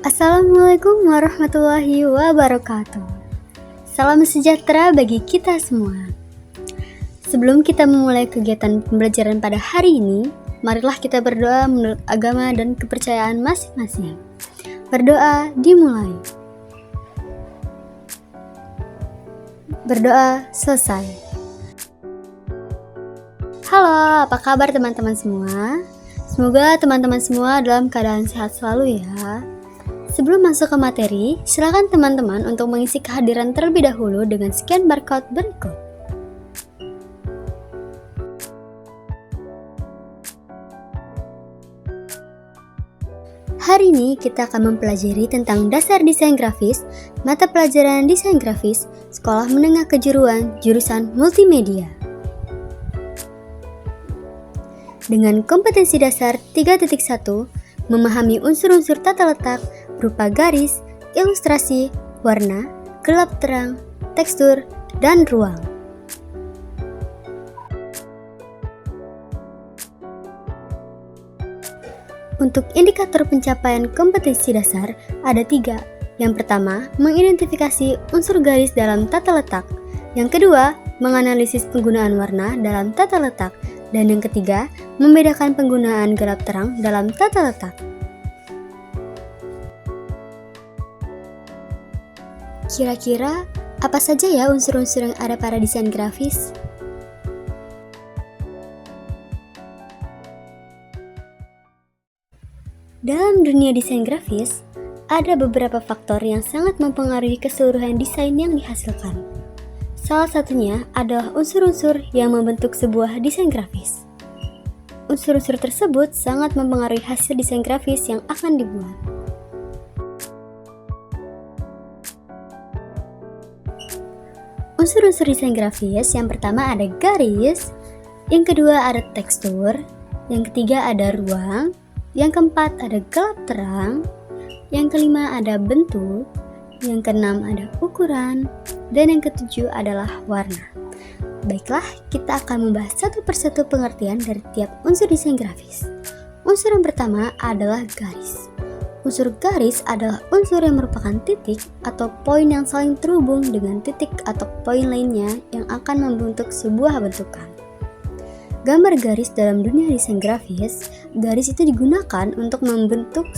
Assalamualaikum warahmatullahi wabarakatuh. Salam sejahtera bagi kita semua. Sebelum kita memulai kegiatan pembelajaran pada hari ini, marilah kita berdoa menurut agama dan kepercayaan masing-masing. Berdoa dimulai. Berdoa selesai. Halo, apa kabar teman-teman semua? Semoga teman-teman semua dalam keadaan sehat selalu ya. Sebelum masuk ke materi, silakan teman-teman untuk mengisi kehadiran terlebih dahulu dengan scan barcode berikut. Hari ini kita akan mempelajari tentang dasar desain grafis, mata pelajaran desain grafis, sekolah menengah kejuruan, jurusan multimedia. Dengan kompetensi dasar 3.1, memahami unsur-unsur tata letak berupa garis, ilustrasi, warna, gelap terang, tekstur, dan ruang. Untuk indikator pencapaian kompetensi dasar ada 3. Yang pertama, mengidentifikasi unsur garis dalam tata letak. Yang kedua, menganalisis penggunaan warna dalam tata letak. Dan yang ketiga, membedakan penggunaan gelap terang dalam tata letak. Kira-kira apa saja ya unsur-unsur yang ada pada desain grafis? Dalam dunia desain grafis, ada beberapa faktor yang sangat mempengaruhi keseluruhan desain yang dihasilkan. Salah satunya adalah unsur-unsur yang membentuk sebuah desain grafis. Unsur-unsur tersebut sangat mempengaruhi hasil desain grafis yang akan dibuat. Unsur-unsur desain grafis yang pertama ada garis, yang kedua ada tekstur, yang ketiga ada ruang, yang keempat ada gelap terang, yang kelima ada bentuk, yang keenam ada ukuran, dan yang ketujuh adalah warna. Baiklah, kita akan membahas satu persatu pengertian dari tiap unsur desain grafis. Unsur yang pertama adalah garis. Unsur garis adalah unsur yang merupakan titik atau poin yang saling terhubung dengan titik atau poin lainnya yang akan membentuk sebuah bentukan. Gambar garis dalam dunia desain grafis, garis itu digunakan untuk membentuk,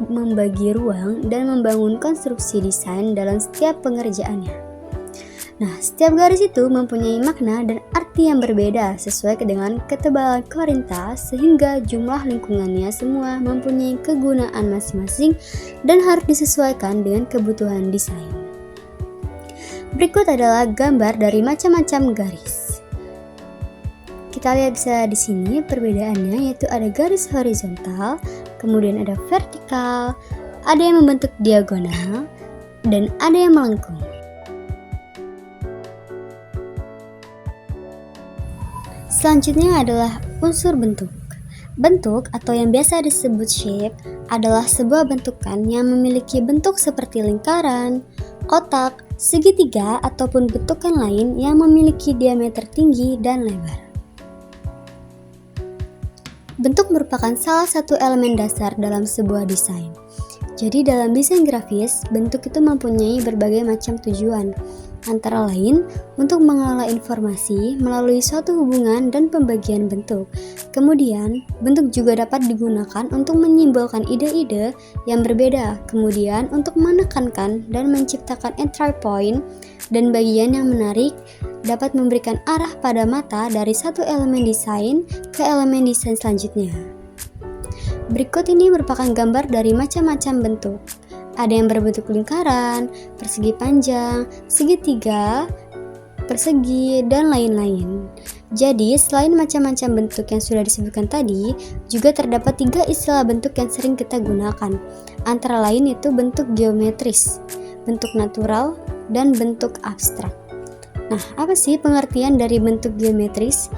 membagi ruang, dan membangun konstruksi desain dalam setiap pengerjaannya. Nah, setiap garis itu mempunyai makna dan arti yang berbeda sesuai dengan ketebalan korinta sehingga jumlah lingkungannya semua mempunyai kegunaan masing-masing dan harus disesuaikan dengan kebutuhan desain. Berikut adalah gambar dari macam-macam garis. Kita lihat bisa di sini perbedaannya, yaitu ada garis horizontal, kemudian ada vertikal, ada yang membentuk diagonal, dan ada yang melengkung. Selanjutnya adalah unsur bentuk. Bentuk atau yang biasa disebut shape adalah sebuah bentukan yang memiliki bentuk seperti lingkaran, kotak, segitiga, ataupun bentukan lain yang memiliki diameter tinggi dan lebar. Bentuk merupakan salah satu elemen dasar dalam sebuah desain. Jadi dalam desain grafis, bentuk itu mempunyai berbagai macam tujuan, antara lain untuk mengelola informasi melalui suatu hubungan dan pembagian bentuk. Kemudian, bentuk juga dapat digunakan untuk menyimbolkan ide-ide yang berbeda, kemudian untuk menekankan dan menciptakan entry point dan bagian yang menarik, dapat memberikan arah pada mata dari satu elemen desain ke elemen desain selanjutnya. Berikut ini merupakan gambar dari macam-macam bentuk. Ada yang berbentuk lingkaran, persegi panjang, segitiga, persegi, dan lain-lain. Jadi, selain macam-macam bentuk yang sudah disebutkan tadi, juga terdapat 3 istilah bentuk yang sering kita gunakan. Antara lain itu bentuk geometris, bentuk natural, dan bentuk abstrak. Nah, apa sih pengertian dari bentuk geometris?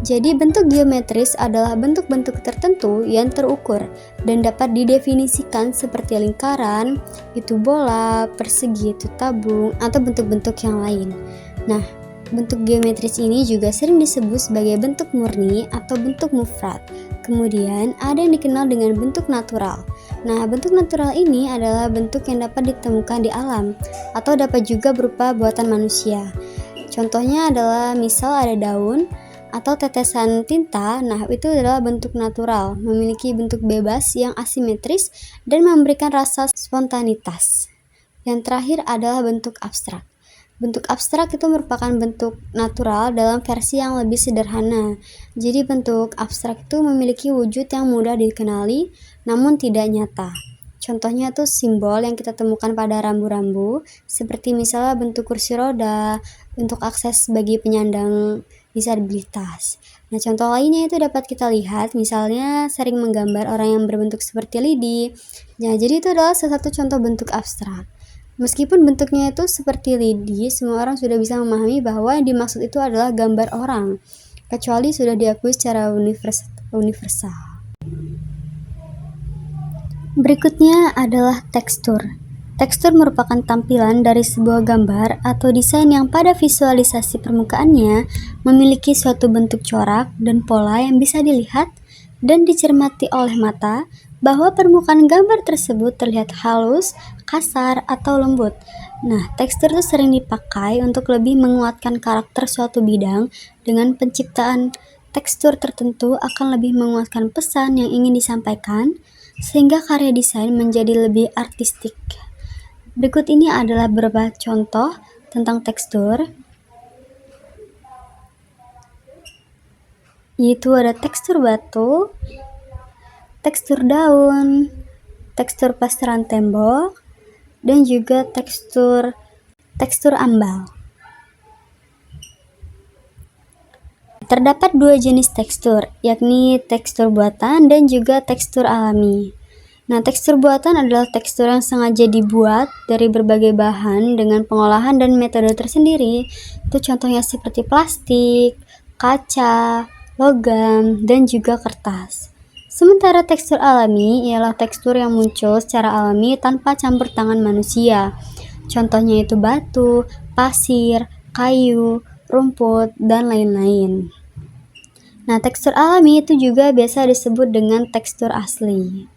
Jadi bentuk geometris adalah bentuk-bentuk tertentu yang terukur dan dapat didefinisikan seperti lingkaran, itu bola, persegi itu tabung, atau bentuk-bentuk yang lain. Nah, Bentuk geometris ini juga sering disebut sebagai bentuk murni atau bentuk mufrad. Kemudian ada yang dikenal dengan bentuk natural. Nah, bentuk natural ini adalah bentuk yang dapat ditemukan di alam atau dapat juga berupa buatan manusia. Contohnya adalah misal ada daun atau tetesan tinta. Nah, itu adalah bentuk natural, memiliki bentuk bebas yang asimetris dan memberikan rasa spontanitas. Yang terakhir adalah bentuk abstrak. Bentuk abstrak itu merupakan bentuk natural dalam versi yang lebih sederhana. Jadi bentuk abstrak itu memiliki wujud yang mudah dikenali namun tidak nyata. Contohnya tuh simbol yang kita temukan pada rambu-rambu, seperti misalnya bentuk kursi roda untuk akses bagi penyandang disabilitas. Nah, contoh lainnya itu dapat kita lihat, misalnya sering menggambar orang yang berbentuk seperti lidi. Nah, jadi itu adalah salah satu contoh bentuk abstrak. Meskipun bentuknya itu seperti lidi, semua orang sudah bisa memahami bahwa yang dimaksud itu adalah gambar orang, kecuali sudah diakui secara universal. Berikutnya adalah tekstur. Tekstur merupakan tampilan dari sebuah gambar atau desain yang pada visualisasi permukaannya memiliki suatu bentuk corak dan pola yang bisa dilihat dan dicermati oleh mata, bahwa permukaan gambar tersebut terlihat halus, kasar, atau lembut. Nah, tekstur itu sering dipakai untuk lebih menguatkan karakter suatu bidang. Dengan penciptaan tekstur tertentu akan lebih menguatkan pesan yang ingin disampaikan, sehingga karya desain menjadi lebih artistik. Berikut ini adalah beberapa contoh tentang tekstur, yaitu ada tekstur batu, tekstur daun, tekstur plesteran tembok, dan juga tekstur ambal. Terdapat dua jenis tekstur, yakni tekstur buatan dan juga tekstur alami. Nah, tekstur buatan adalah tekstur yang sengaja dibuat dari berbagai bahan dengan pengolahan dan metode tersendiri. Itu contohnya seperti plastik, kaca, logam, dan juga kertas. Sementara tekstur alami ialah tekstur yang muncul secara alami tanpa campur tangan manusia. Contohnya itu batu, pasir, kayu, rumput, dan lain-lain. Nah, tekstur alami itu juga biasa disebut dengan tekstur asli.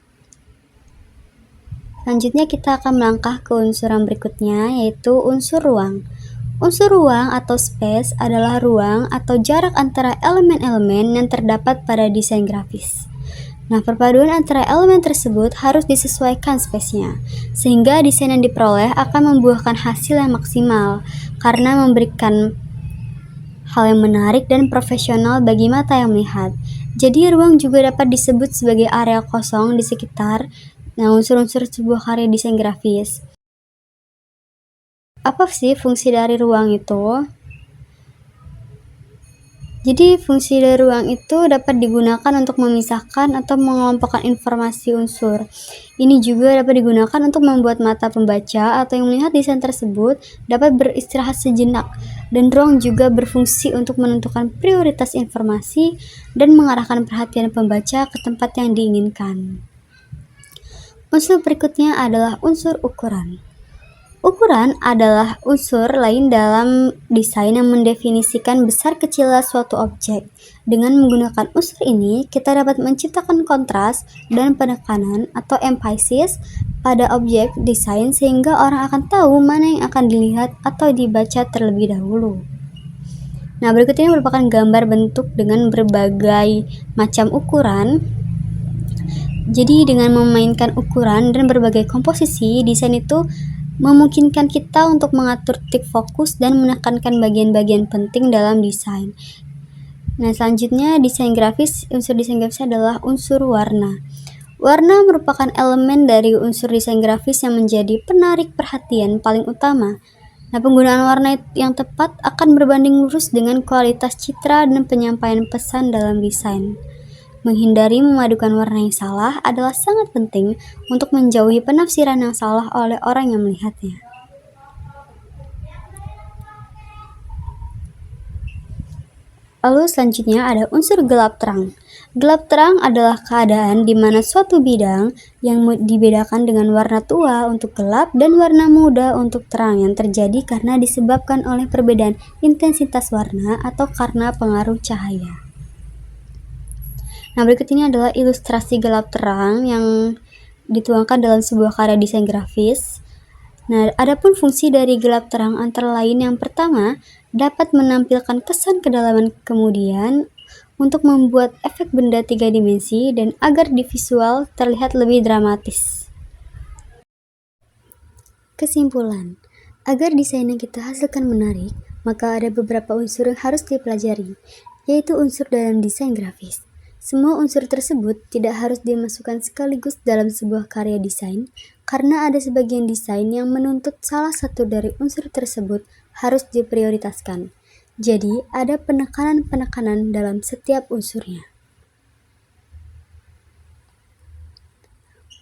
Selanjutnya kita akan melangkah ke unsur yang berikutnya, yaitu unsur ruang. Unsur ruang atau space adalah ruang atau jarak antara elemen-elemen yang terdapat pada desain grafis. Nah, perpaduan antara elemen tersebut harus disesuaikan spesiesnya, sehingga desain yang diperoleh akan membuahkan hasil yang maksimal, karena memberikan hal yang menarik dan profesional bagi mata yang melihat. Jadi, ruang juga dapat disebut sebagai area kosong di sekitar unsur-unsur sebuah karya desain grafis. Apa sih fungsi dari ruang itu? Jadi fungsi dari ruang itu dapat digunakan untuk memisahkan atau mengelompokkan informasi unsur. Ini juga dapat digunakan untuk membuat mata pembaca atau yang melihat desain tersebut dapat beristirahat sejenak, dan ruang juga berfungsi untuk menentukan prioritas informasi dan mengarahkan perhatian pembaca ke tempat yang diinginkan. Unsur berikutnya adalah unsur ukuran. Ukuran adalah unsur lain dalam desain yang mendefinisikan besar kecilnya suatu objek. Dengan menggunakan unsur ini, kita dapat menciptakan kontras dan penekanan atau emphasis pada objek desain sehingga orang akan tahu mana yang akan dilihat atau dibaca terlebih dahulu. Nah, berikut ini merupakan gambar bentuk dengan berbagai macam ukuran. Jadi dengan memainkan ukuran dan berbagai komposisi, desain itu memungkinkan kita untuk mengatur titik fokus dan menekankan bagian-bagian penting dalam desain. Nah, selanjutnya unsur desain grafis adalah unsur warna. Warna merupakan elemen dari unsur desain grafis yang menjadi penarik perhatian paling utama. Nah, penggunaan warna yang tepat akan berbanding lurus dengan kualitas citra dan penyampaian pesan dalam desain. Menghindari memadukan warna yang salah adalah sangat penting untuk menjauhi penafsiran yang salah oleh orang yang melihatnya. Lalu selanjutnya ada unsur gelap terang. Gelap terang adalah keadaan di mana suatu bidang yang dibedakan dengan warna tua untuk gelap dan warna muda untuk terang yang terjadi karena disebabkan oleh perbedaan intensitas warna atau karena pengaruh cahaya. Nah, berikut ini adalah ilustrasi gelap terang yang dituangkan dalam sebuah karya desain grafis. Nah, adapun fungsi dari gelap terang antara lain yang pertama, dapat menampilkan kesan kedalaman, kemudian untuk membuat efek benda 3 dimensi dan agar di visual terlihat lebih dramatis. Kesimpulan, agar desain yang kita hasilkan menarik, maka ada beberapa unsur yang harus dipelajari, yaitu unsur dalam desain grafis. Semua unsur tersebut tidak harus dimasukkan sekaligus dalam sebuah karya desain, karena ada sebagian desain yang menuntut salah satu dari unsur tersebut harus diprioritaskan. Jadi, ada penekanan-penekanan dalam setiap unsurnya.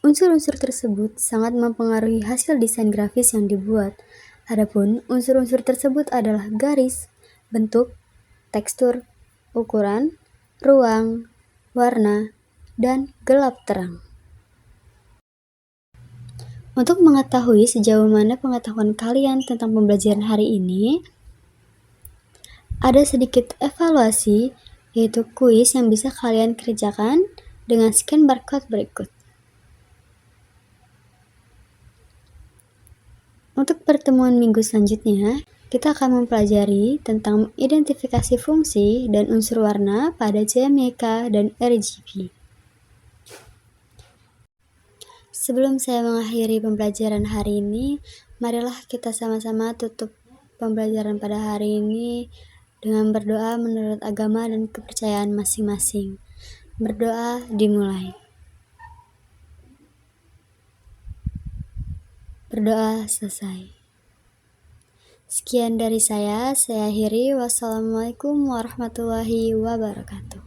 Unsur-unsur tersebut sangat mempengaruhi hasil desain grafis yang dibuat. Adapun unsur-unsur tersebut adalah garis, bentuk, tekstur, ukuran, ruang, warna, dan gelap terang. Untuk mengetahui sejauh mana pengetahuan kalian tentang pembelajaran hari ini, ada sedikit evaluasi, yaitu kuis yang bisa kalian kerjakan dengan scan barcode berikut. Untuk pertemuan minggu selanjutnya, kita akan mempelajari tentang identifikasi fungsi dan unsur warna pada CMYK dan RGB. Sebelum saya mengakhiri pembelajaran hari ini, marilah kita sama-sama tutup pembelajaran pada hari ini dengan berdoa menurut agama dan kepercayaan masing-masing. Berdoa dimulai. Berdoa selesai. Sekian dari saya akhiri. Wassalamualaikum warahmatullahi wabarakatuh.